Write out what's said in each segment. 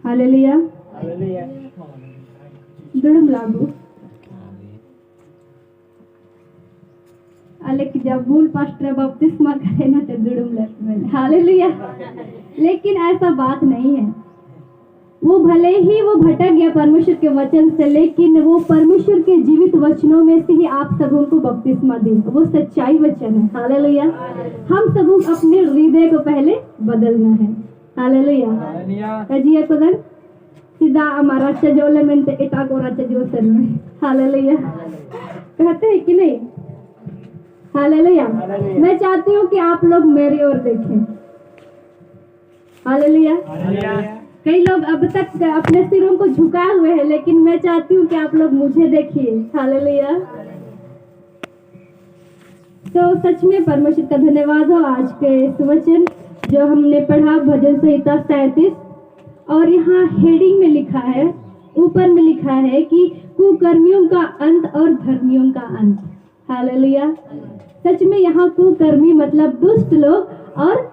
Hallelujah दुड़म लागू अलग जब भूल पास्टर बपतिस्मा करे ना तो दुड़म लग हालेलुया। लेकिन ऐसा बात नहीं है। वो भले ही वो भटक गया परमेश्वर के वचन से, लेकिन वो परमेश्वर के जीवित वचनों में से ही आप सबों को बपतिस्मा दी। वो सच्चाई वचन है। हालेलुया। हम सबों अपने हृदय को पहले बदलना है। हालेलुया। कजिए कुदन सीधा हमारा चजोले में ते इटा कोरा चजोसन में। हालेलुया। कहते हैं कि नहीं? हालेलुया। मैं चाहती हूँ कि आप लोग मेरी ओर देखें। हालेलुया। कई लोग अब तक अपने सिरों को झुकाए हुए हैं, लेकिन मैं चाहती हूँ कि आप लोग मुझे देखिए। हालेलुया। तो सच में परमेश्वर का धन्यवाद हो आज के इस वचन जो हमने पढ़ा, भजन संहिता 37, और यहाँ हेडिंग में लिखा है, ऊपर में लिखा है कि कुकर्मियों का अंत और धर्मियों का अंत। हालेलुया। सच में यहाँ कुकर्मी मतलब दुष्ट लोग और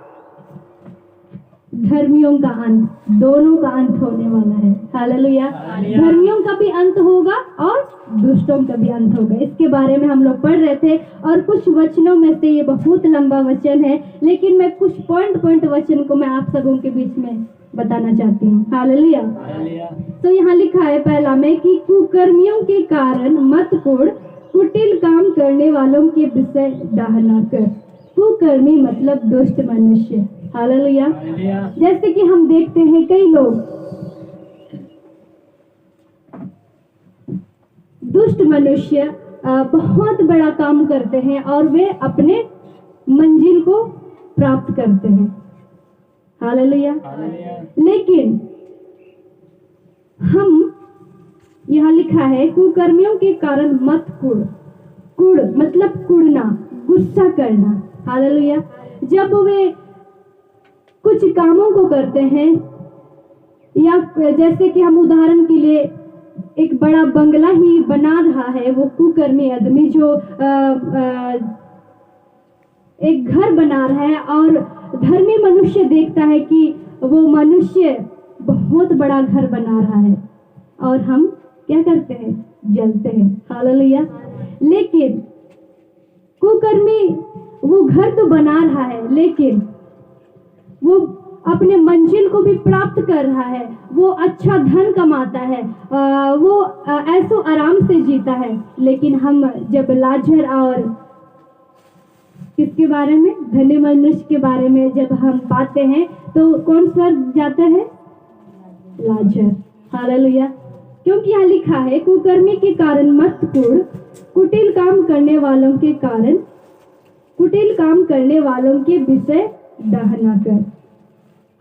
धर्मियों का अंत, दोनों का अंत होने वाला है। हालेलुया। धर्मियों का भी अंत होगा और दुष्टों का भी अंत होगा। इसके बारे में हम लोग पढ़ रहे थे, और कुछ वचनों में से, ये बहुत लंबा वचन है, लेकिन मैं कुछ पॉइंट वचन को मैं आप सबों के बीच में बताना चाहती हूँ। हालेलुया। तो यहाँ लिखा है पहला में कि कुकर्मियों के कारण मत कुढ़, कुटिल काम करने वालों के विषय डाहना कर। कुकर्मी मतलब दुष्ट मनुष्य। हालेलुया। जैसे कि हम देखते हैं कई लोग दुष्ट मनुष्य बहुत बड़ा काम करते हैं और वे अपने मंजिल को प्राप्त करते हैं। हालेलुया। लेकिन हम यहाँ लिखा है कुकर्मियों के कारण मत कुढ़। कुढ़ मतलब कुढ़ना, गुस्सा करना। हालेलुया। जब वे कुछ कामों को करते हैं, या जैसे कि हम उदाहरण के लिए एक बड़ा बंगला ही बना रहा है, वो कुकर्मी आदमी जो एक घर बना रहा है, और धर्मी मनुष्य देखता है कि वो मनुष्य बहुत बड़ा घर बना रहा है, और हम क्या करते हैं? जलते हैं। हालेलुया। लेकिन कुकर्मी वो घर तो बना रहा है, लेकिन वो अपने मंजिल को भी प्राप्त कर रहा है, वो अच्छा धन कमाता है, वो ऐसो आराम से जीता है। लेकिन हम जब लाजर और किसके बारे में, धनी मनुष्य के बारे में जब हम पाते हैं, तो कौन स्वर्ग जाता है? लाजर। हालेलुया। क्योंकि यहाँ लिखा है कुकर्मी के कारण मत कुढ़, कुटिल काम करने वालों के कारण, कुटिल काम करने वालों के विषय डाहना कर।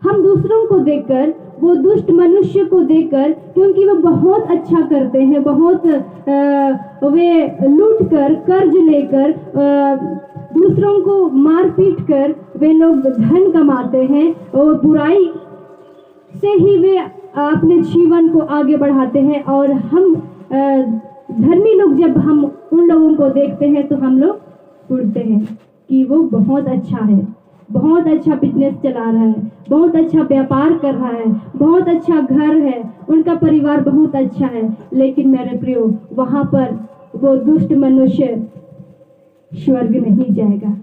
हम दूसरों को देखकर, वो दुष्ट मनुष्य को देखकर, क्योंकि वो बहुत अच्छा करते हैं, बहुत वे लूट कर, कर्ज लेकर, दूसरों को मार पीट कर वे लोग धन कमाते हैं, और बुराई से ही वे अपने जीवन को आगे बढ़ाते हैं। और हम धर्मी लोग जब हम उन लोगों को देखते हैं तो हम लोग उड़ते हैं कि वो बहुत अच्छा है, बहुत अच्छा बिजनेस चला रहा है, बहुत अच्छा व्यापार कर रहा है, बहुत अच्छा घर है, उनका परिवार बहुत अच्छा है। लेकिन मेरे प्रियो, वहां पर वो दुष्ट मनुष्य स्वर्ग नहीं जाएगा।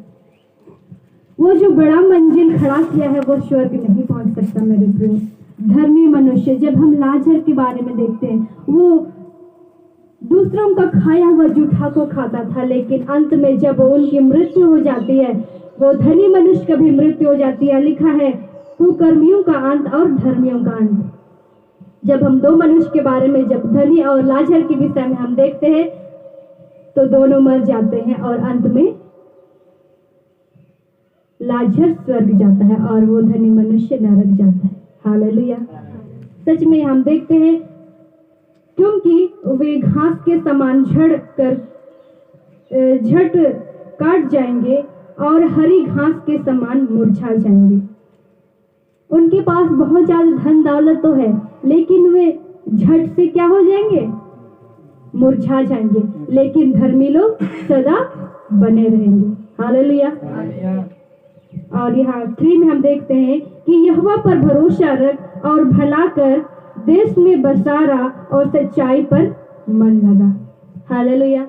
वो जो बड़ा मंजिल खड़ा किया है वो स्वर्ग नहीं पहुंच सकता मेरे प्रियो। धर्मी मनुष्य, जब हम लाजर के बारे में देखते हैं, वो दूसरों का खाया हुआ जूठा को खाता था, लेकिन अंत में जब उनकी मृत्यु हो जाती है, वो धनी मनुष्य का भी मृत्यु हो जाती है। लिखा है कुकर्मियों का अंत और धर्मियों का अंत। जब हम दो मनुष्य के बारे में, जब धनी और लाजर के विषय में हम देखते हैं, तो दोनों मर जाते हैं और अंत में लाजर स्वर्ग जाता है और वो धनी मनुष्य नरक जाता है। हालेलुया। सच में हम देखते हैं, क्योंकि वे घास के समान झट काट जाएंगे और हरी घास के समान मुरझा जाएंगे। उनके पास बहुत ज्यादा धन दौलत तो है, लेकिन वे झट से क्या हो जाएंगे? मुरझा जाएंगे। लेकिन धर्मी लोग सदा बने रहेंगे। हालेलुया। और यहाँ 3 में हम देखते हैं कि यहोवा पर भरोसा रख और भला कर, देश में बसारा और सच्चाई पर मन लगा। हालेलुया।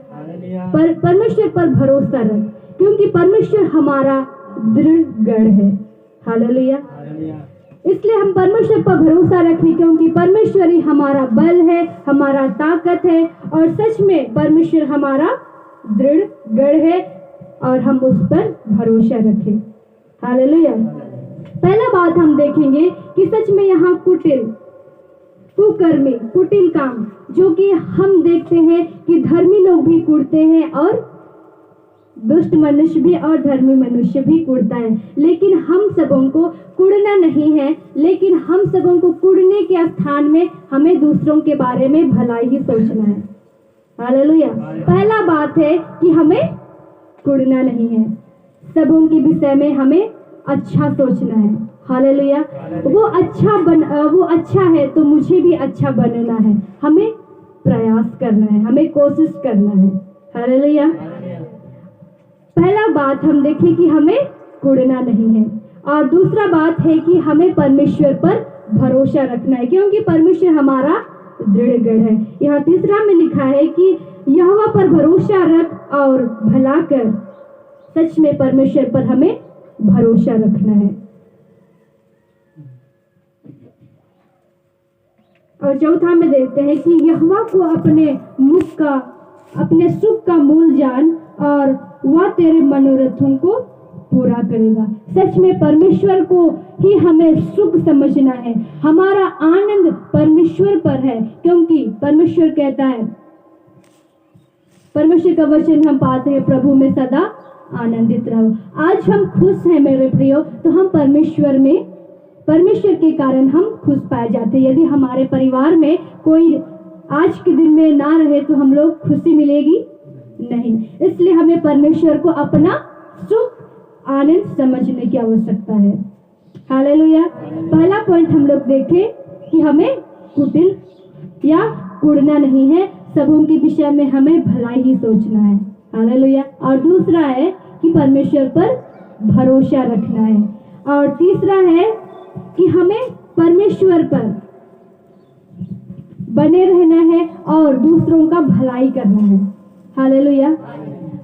पर परमेश्वर पर भरोसा रख, क्योंकि परमेश्वर हमारा दृढ़ गढ़ है। हालेलुया। इसलिए हम परमेश्वर पर भरोसा रखें, क्योंकि परमेश्वर ही हमारा बल है, हमारा ताकत है, और सच में परमेश्वर हमारा दृढ़ गढ़ है और हम उस पर भरोसा रखें। हालेलुया। पहला बात हम देखेंगे कि सच में यहाँ कुकर्मी कुटिल काम, जो कि हम देखते हैं कि धर्मी लोग भी कुड़ते हैं और दुष्ट मनुष्य भी और धर्मी मनुष्य भी कुड़ता है, लेकिन हम सबों को कुड़ना नहीं है, लेकिन हम सबों को कुड़ने के स्थान में हमें दूसरों के बारे में भलाई ही सोचना है। हालेलुया। पहला बात है कि हमें कुड़ना नहीं है, सबों के विषय में हमें अच्छा सोचना है। हालेलुया। वो अच्छा है तो मुझे भी अच्छा बनना है, हमें प्रयास करना है, हमें कोशिश करना है। हालेलुया। पहला बात हम देखें कि हमें कुड़ना नहीं है, और दूसरा बात है कि हमें परमेश्वर पर भरोसा रखना है, क्योंकि परमेश्वर हमारा दृढ़ गढ़ है। यहाँ तीसरा में लिखा है कि यहोवा पर भरोसा रख और भला कर। सच में परमेश्वर पर हमें भरोसा रखना है। और चौथा में देखते हैं कि यहोवा को अपने सुख का मूल जान, और वह तेरे मनोरथों को पूरा करेगा। सच में परमेश्वर को ही हमें सुख समझना है, हमारा आनंद परमेश्वर पर है, क्योंकि परमेश्वर कहता है, परमेश्वर का वचन हम पाते हैं, प्रभु में सदा आनंदित रहो। आज हम खुश हैं मेरे प्रियो, तो हम परमेश्वर के कारण हम खुश पाए जाते हैं। यदि हमारे परिवार में कोई आज के दिन में ना रहे तो हम लोग खुशी मिलेगी नहीं। इसलिए हमें परमेश्वर को अपना सुख आनंद समझने की आवश्यकता है। हालेलुया। पहला पॉइंट हम लोग देखें कि हमें कुटिल या कुड़ना नहीं है, सबों के विषय में हमें भलाई ही सोचना है। हालेलुया। और दूसरा है कि परमेश्वर पर भरोसा रखना है, और तीसरा है कि हमें परमेश्वर पर बने रहना है और दूसरों का भलाई करना है। हालेलुया।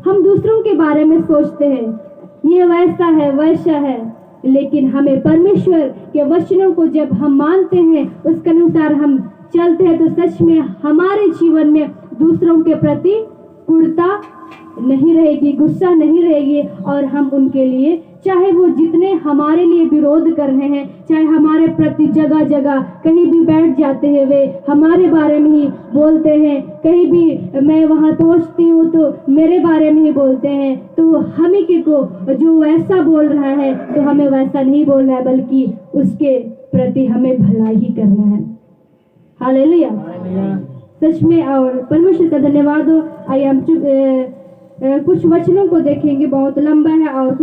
हम दूसरों के बारे में सोचते हैं, ये वैसा है वैसा है, लेकिन हमें परमेश्वर के वचनों को जब हम मानते हैं, उसके अनुसार हम चलते हैं, तो सच में हमारे जीवन में दूसरों के प्रति कुड़ता नहीं रहेगी, गुस्सा नहीं रहेगी, और हम उनके लिए, चाहे वो जितने हमारे लिए विरोध कर रहे हैं, चाहे हमारे प्रति जगह जगह कहीं भी बैठ जाते हैं, वे हमारे बारे में ही बोलते हैं, कहीं भी मैं वहाँ पहुँचती हूँ तो मेरे बारे में ही बोलते हैं, तो हमें को जो वैसा बोल रहा है तो हमें वैसा नहीं बोलना है, बल्कि उसके प्रति हमें भलाई ही करना है। हालेलुया। सच में, और परमेश्वर का धन्यवाद हो। आइए हम कुछ वचनों को देखेंगे, बहुत लंबा है, और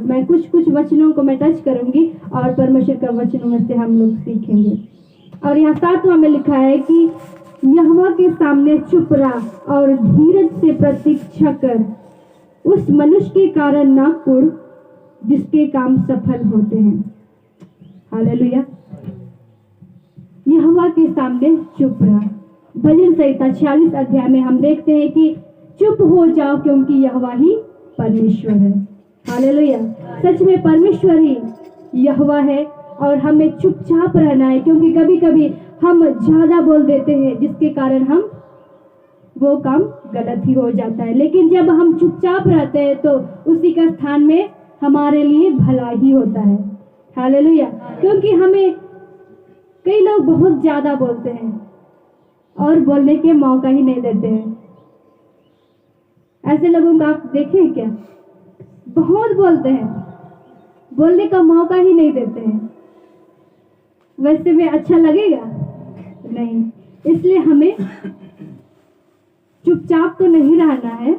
मैं कुछ वचनों को मैं टच करूंगी और परमेश्वर का वचनों में से हम लोग सीखेंगे। और यहाँ 7वां में लिखा है कि यहोवा के सामने चुप रह और धीरज से प्रतीक्षा कर, उस मनुष्य के कारण ना कुड़ जिसके काम सफल होते हैं। हालेलुया। यहोवा के सामने चुप रह। भजन संहिता 46 अध्याय में हम देखते हैं कि चुप हो जाओ, क्योंकि यहोवा ही परमेश्वर है। हालेलुया। सच में परमेश्वर ही यहोवा है, और हमें चुपचाप रहना है, क्योंकि कभी कभी हम ज्यादा बोल देते हैं, जिसके कारण हम वो काम गलत ही हो जाता है। लेकिन जब हम चुपचाप रहते हैं तो उसी का स्थान में हमारे लिए भला ही होता है। हालेलुया। क्योंकि हमें कई लोग बहुत ज्यादा बोलते हैं और बोलने के मौका ही नहीं देते हैं। ऐसे लोगों को आप देखे हैं क्या? बहुत बोलते हैं, बोलने का मौका ही नहीं देते हैं। वैसे में अच्छा लगेगा नहीं, इसलिए हमें चुपचाप तो नहीं रहना है,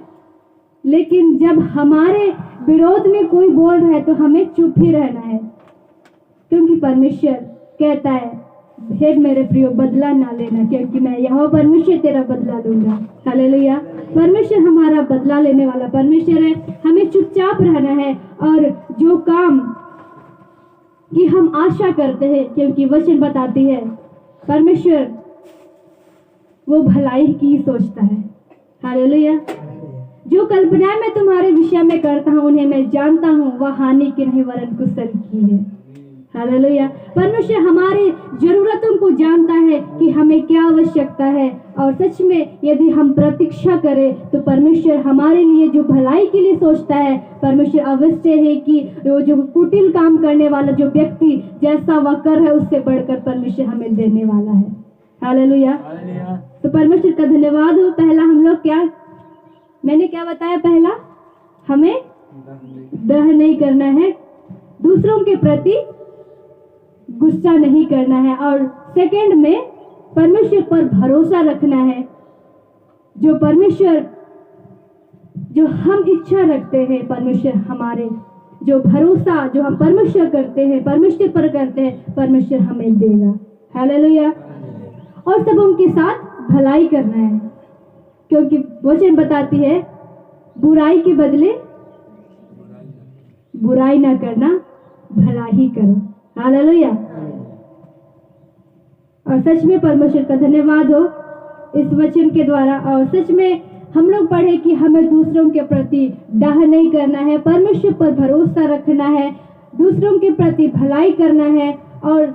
लेकिन जब हमारे विरोध में कोई बोल रहा है तो हमें चुप ही रहना है, क्योंकि परमेश्वर कहता है, हे मेरे प्रियो बदला ना लेना, क्योंकि मैं यहोवा परमेश्वर तेरा बदला लूंगा। हालेलुया। परमेश्वर हमारा बदला लेने वाला परमेश्वर है। हमें चुपचाप रहना है, और जो काम की हम आशा करते हैं, क्योंकि वचन बताती है परमेश्वर वो भलाई की ही सोचता है। हालेलुया। जो कल्पनाएं मैं तुम्हारे विषय में करता हूँ उन्हें मैं जानता हूँ, वह हानि की नहीं वरन कुशल की है। हालेलुया। परमेश्वर हमारी जरूरतों को जानता है कि हमें क्या आवश्यकता है, और सच में यदि हम प्रतीक्षा करें तो परमेश्वर हमारे लिए जो भलाई के लिए सोचता है, परमेश्वर अवश्य है कि वो जो कुटिल काम करने वाला जो व्यक्ति जैसा वह कर है उससे बढ़कर परमेश्वर हमें देने वाला है। हालेलुया। तो परमेश्वर का धन्यवाद हो। पहला हम लोग क्या, मैंने क्या बताया, पहला हमें दह नहीं करना है, दूसरों के प्रति गुस्सा नहीं करना है, और सेकंड में परमेश्वर पर भरोसा रखना है। जो परमेश्वर जो हम इच्छा रखते हैं, परमेश्वर हमारे जो भरोसा जो हम परमेश्वर करते हैं, परमेश्वर पर करते हैं, परमेश्वर हमें देगा। हालेलुया। और सबों के साथ भलाई करना है, क्योंकि वचन बताती है बुराई के बदले बुराई ना करना, भला ही करो। हालेलुया। और सच में परमेश्वर का धन्यवाद हो इस वचन के द्वारा। और सच में हम लोग पढ़े कि हमें दूसरों के प्रति डाह नहीं करना है, परमेश्वर पर भरोसा रखना है, दूसरों के प्रति भलाई करना है, और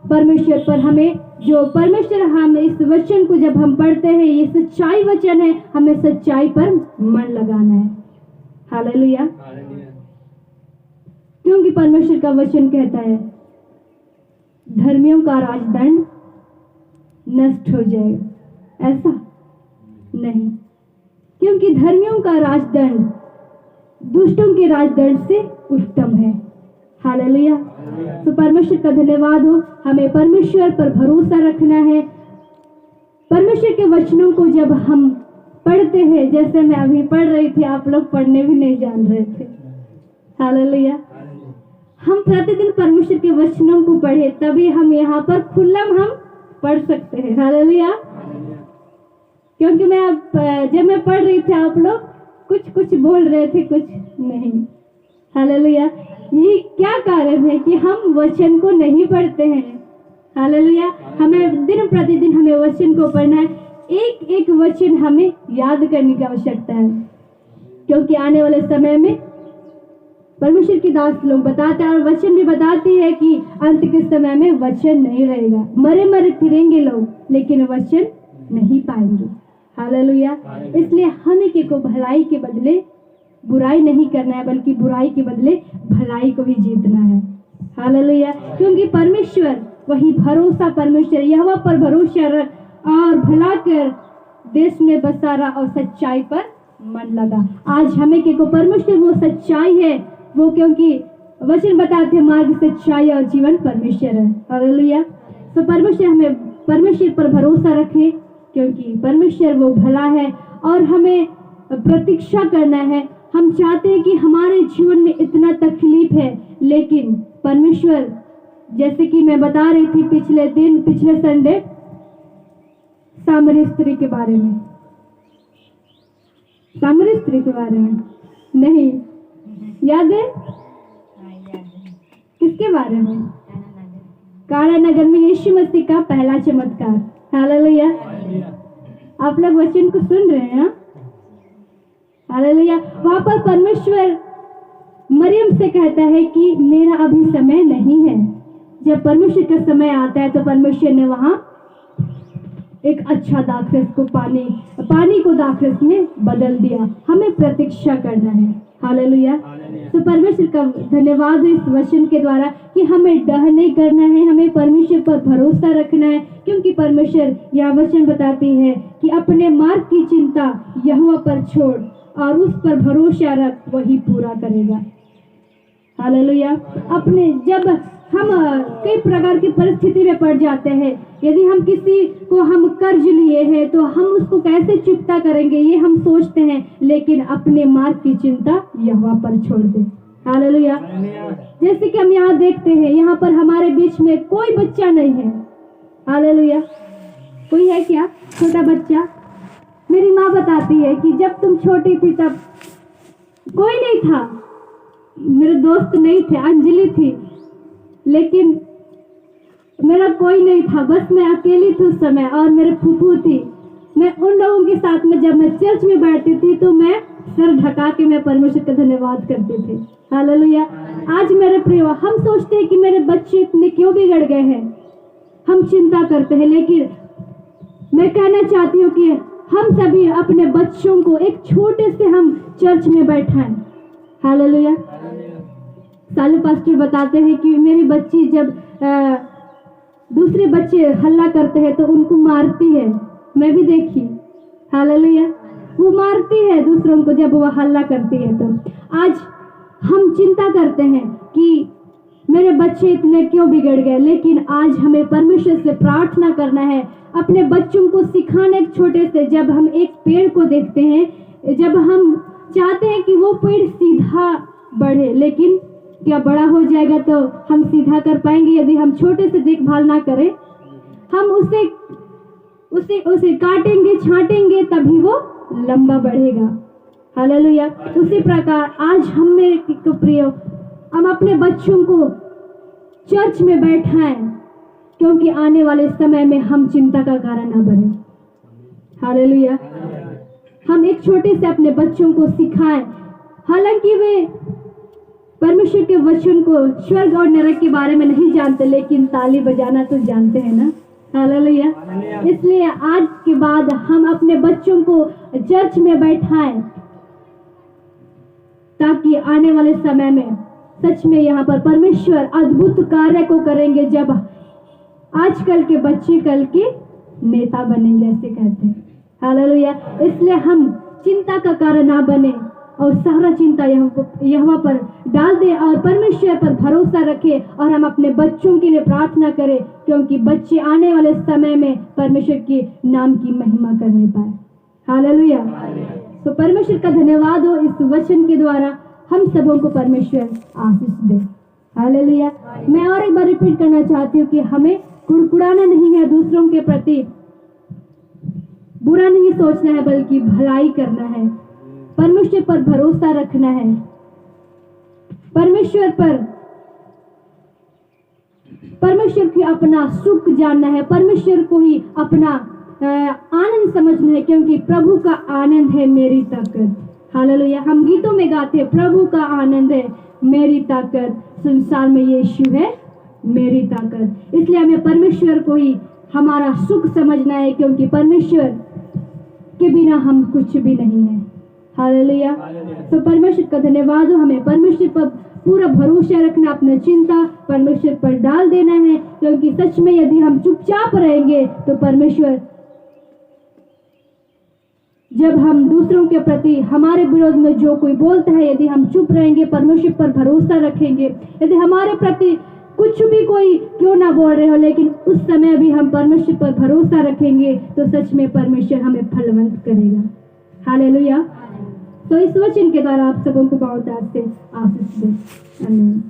परमेश्वर पर हमें जो परमेश्वर हम इस वचन को जब हम पढ़ते हैं, ये सच्चाई वचन है, हमें सच्चाई पर मन लगाना है। हालेलुया। क्योंकि परमेश्वर का वचन कहता है धर्मियों का राजदंड नष्ट हो जाएगा, ऐसा नहीं, क्योंकि धर्मियों का राजदंड दुष्टों के राजदंड से उत्तम है। हालेलुया। तो परमेश्वर का धन्यवाद हो। हमें परमेश्वर पर भरोसा रखना है। परमेश्वर के वचनों को जब हम पढ़ते हैं, जैसे मैं अभी पढ़ रही थी, आप लोग पढ़ने भी नहीं जान रहे थे। हालेलुया। हम प्रतिदिन परमेश्वर के वचनों को पढ़े, तभी हम यहाँ पर खुल्लम हम पढ़ सकते हैं। हालेलुया। क्योंकि मैं जब मैं पढ़ रही थी, आप लोग कुछ कुछ बोल रहे थे, कुछ नहीं। हालेलुया। ये क्या कारण है कि हम वचन को नहीं पढ़ते हैं। हालेलुया। हमें दिन प्रतिदिन हमें वचन को पढ़ना है, एक एक वचन हमें याद करने की आवश्यकता है, क्योंकि आने वाले समय में परमेश्वर की दास लोग बताते हैं और वचन भी बताती है कि अंत के समय में वचन नहीं रहेगा, मरे मरे फिरेंगे लोग, लेकिन वचन नहीं पाएंगे। हालेलुया। इसलिए हमें को भलाई के बदले बुराई नहीं करना है, बल्कि बुराई के बदले भलाई को ही जीतना है। हालेलुया। क्योंकि परमेश्वर वही भरोसा, परमेश्वर यहोवा पर भरोसा रख और भला कर, देश में बसा रहा और सच्चाई पर मन लगा। आज हमें को परमेश्वर वो सच्चाई है, वो क्योंकि वचन बताते मार्ग, सच्चाई और जीवन परमेश्वर है। हालेलुया। तो परमेश्वर हमें परमेश्वर पर भरोसा रखे, क्योंकि परमेश्वर वो भला है और हमें प्रतीक्षा करना है। हम चाहते हैं कि हमारे जीवन में इतना तकलीफ है, लेकिन परमेश्वर, जैसे कि मैं बता रही थी पिछले संडे सामरी स्त्री के बारे में, सामरी स्त्री के बारे में नहीं याद है? किसके बारे में? काला नगर में यीशु मसीह का पहला चमत्कार। हालेलुया। आप लोग वचन को सुन रहे हैं? हालेलुया। वहां पर परमेश्वर मरियम से कहता है कि मेरा अभी समय नहीं है। जब परमेश्वर का समय आता है तो परमेश्वर ने वहां एक अच्छा दाखरस को पानी को दाखरस में बदल दिया। हमें प्रतीक्षा करना है। हालेलुया। तो परमेश्वर का धन्यवाद है इस वचन के द्वारा कि हमें डर नहीं करना है, हमें परमेश्वर पर भरोसा रखना है, क्योंकि परमेश्वर यह वचन बताती है कि अपने मार्ग की चिंता यहोवा पर छोड़ और उस पर भरोसा रख, वही पूरा करेगा। हालेलुया। अपने जब हम कई प्रकार की परिस्थिति में पड़ जाते हैं, यदि हम किसी को हम कर्ज लिए हैं तो हम उसको कैसे चुकता करेंगे, ये हम सोचते हैं, लेकिन अपने मार्ग की चिंता यहोवा पर छोड़ दे। हालेलुया। जैसे कि हम यहाँ देखते हैं, यहाँ पर हमारे बीच में कोई बच्चा नहीं है। हालेलुया। कोई है क्या छोटा बच्चा? मेरी माँ बताती है कि जब तुम छोटी थी तब कोई नहीं था, मेरे दोस्त नहीं थे, अंजलि थी, लेकिन मेरा कोई नहीं था, बस मैं अकेली थी उस समय और मेरे फूफू थी। मैं उन लोगों के साथ में जब मैं चर्च में बैठती थी तो मैं सर ढका के मैं परमेश्वर का धन्यवाद करती थी। हालेलुया। आज मेरे प्रियो, हम सोचते हैं कि मेरे बच्चे इतने क्यों बिगड़ गए हैं, हम चिंता करते हैं, लेकिन मैं कहना चाहती हूँ कि हम सभी अपने बच्चों को एक छोटे से हम चर्च में बैठाएं। हालेलुया। सालू पास्टर बताते हैं कि मेरी बच्ची जब दूसरे बच्चे हल्ला करते हैं तो उनको मारती है। मैं भी देखी। हालेलुया। वो मारती है दूसरों को जब वो हल्ला करती है। तो आज हम चिंता करते हैं कि मेरे बच्चे इतने क्यों बिगड़ गए, लेकिन आज हमें परमेश्वर से प्रार्थना करना है, अपने बच्चों को सिखाने। एक छोटे से जब हम एक पेड़ को देखते हैं, जब हम चाहते हैं कि वो पेड़ सीधा बढ़े, लेकिन क्या बड़ा हो जाएगा तो हम सीधा कर पाएंगे यदि हम छोटे से देखभाल ना करें। हम उसे उसे उसे काटेंगे, छांटेंगे, तभी वो लंबा बढ़ेगा। हालेलुया। उसी प्रकार आज हम मेरे प्रियो, हम अपने बच्चों को चर्च में बैठाएं, क्योंकि आने वाले समय में हम चिंता का कारण ना बने। हालेलुया। हम एक छोटे से अपने बच्चों को सिखाएं, हालांकि वे परमेश्वर के वचन को, स्वर्ग और नरक के बारे में नहीं जानते, लेकिन ताली बजाना तो जानते हैं ना। हालेलुया। इसलिए आज के बाद हम अपने बच्चों को चर्च में बैठाएं, ताकि आने वाले समय में सच में यहाँ पर परमेश्वर अद्भुत कार्य को करेंगे, जब आजकल के बच्चे कल के नेता बनेंगे, ऐसे कहते हैं। हालेलुया। इसलिए हम चिंता का कारण ना बने और सारा चिंता यहाँ पर डाल दे और परमेश्वर पर भरोसा रखे और हम अपने बच्चों के लिए प्रार्थना करें, क्योंकि बच्चे आने वाले समय में परमेश्वर के नाम की महिमा करने पाए। हालेलुया। तो परमेश्वर का धन्यवाद हो, इस वचन के द्वारा हम सबों को परमेश्वर आशीष दे। हालेलुया। मैं और एक बार रिपीट करना चाहती हूँ कि हमें कुड़कुड़ाना नहीं है, दूसरों के प्रति बुरा नहीं सोचना है, बल्कि भलाई करना है, परमेश्वर पर भरोसा रखना है, परमेश्वर की अपना सुख जानना है, परमेश्वर को ही अपना आनंद समझना है, क्योंकि प्रभु का आनंद है मेरी ताकत। हालेलुया। हम गीतों में गाते हैं, प्रभु का आनंद है मेरी ताकत, संसार में यीशु है मेरी ताकत। इसलिए हमें परमेश्वर को ही हमारा सुख समझना है, क्योंकि परमेश्वर के बिना हम कुछ भी नहीं है। हालेलुया। तो परमेश्वर का धन्यवाद हो, हमें परमेश्वर पर पूरा भरोसा रखना, अपना चिंता परमेश्वर पर डाल देना है, क्योंकि सच में यदि हम चुपचाप रहेंगे तो परमेश्वर, जब हम दूसरों के प्रति हमारे विरोध में जो कोई बोलता है, यदि हम चुप रहेंगे, परमेश्वर पर भरोसा रखेंगे, यदि हमारे प्रति कुछ भी कोई क्यों ना बोल रहे हो, लेकिन उस समय भी हम परमेश्वर पर भरोसा रखेंगे, तो सच में परमेश्वर हमें फलवंत करेगा। हालेलुया। तो इस वचन के द्वारा आप सबों को बहुत से आशीष दे। आमीन।